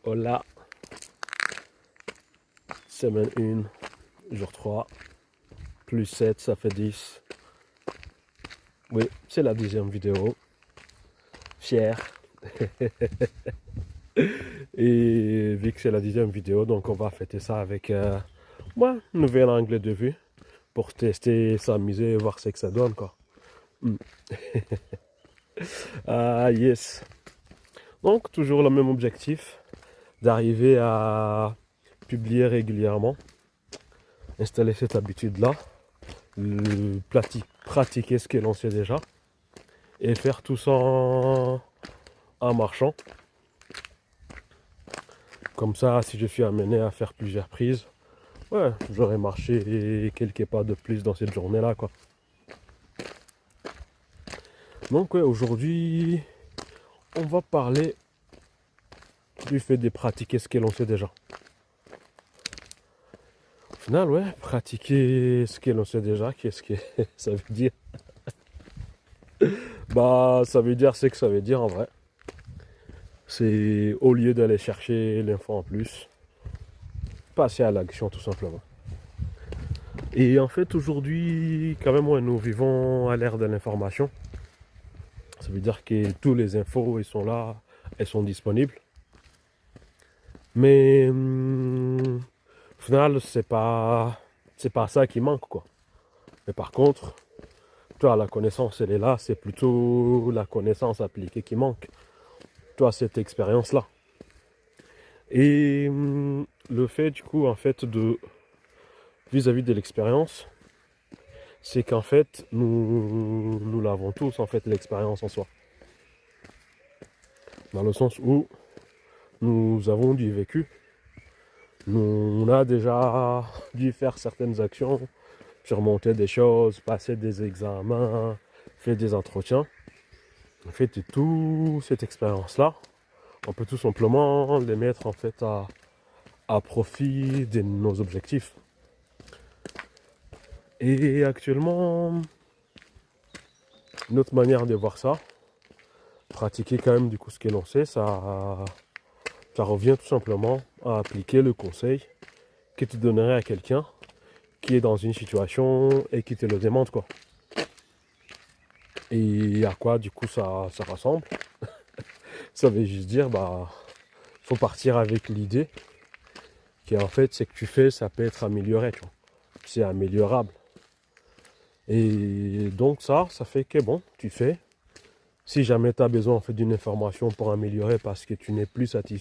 Hola, semaine 1, jour 3, plus 7, ça fait 10. Oui, c'est la 10e vidéo. Fier. Et vu que c'est la 10e vidéo, donc on va fêter ça avec un nouvel angle de vue pour tester, s'amuser, voir ce que ça donne, quoi. Ah, yes. Donc, toujours le même objectif, d'arriver à publier régulièrement, installer cette habitude-là, pratiquer ce que l'on sait déjà, et faire tout ça en marchant. Comme ça, si je suis amené à faire plusieurs prises, ouais, j'aurais marché quelques pas de plus dans cette journée-là, quoi. Donc, ouais, aujourd'hui, on va parler du fait de pratiquer ce que l'on sait déjà. Au final, ouais, pratiquer ce que l'on sait déjà, qu'est-ce que ça veut dire? Bah, ça veut dire ce que ça veut dire en vrai. C'est au lieu d'aller chercher l'info en plus, passer à l'action tout simplement. Et en fait, aujourd'hui, quand même, ouais, nous vivons à l'ère de l'information. Ça veut dire que tous les infos, ils sont là, elles sont disponibles. Mais au final, c'est pas ça qui manque, quoi. Mais par contre, toi, la connaissance, elle est là, c'est plutôt la connaissance appliquée qui manque. Toi, cette expérience-là. Et le fait, du coup, en fait, de vis-à-vis de l'expérience, c'est qu'en fait, nous l'avons tous, en fait, l'expérience en soi. Dans le sens où nous avons du vécu. On a déjà dû faire certaines actions, surmonter des choses, passer des examens, faire des entretiens. En fait, toute cette expérience-là, on peut tout simplement les mettre en fait à profit de nos objectifs. Et actuellement, notre manière de voir ça, pratiquer quand même du coup ce que l'on sait, ça revient tout simplement à appliquer le conseil que tu donnerais à quelqu'un qui est dans une situation et qui te le demande, quoi. Et à quoi du coup ça ressemble? Ça veut juste dire faut partir avec l'idée qu'en fait ce que tu fais ça peut être amélioré, tu vois. C'est améliorable. Et donc ça fait que bon, tu fais. Si jamais tu as besoin en fait d'une information pour améliorer parce que tu n'es plus satisfait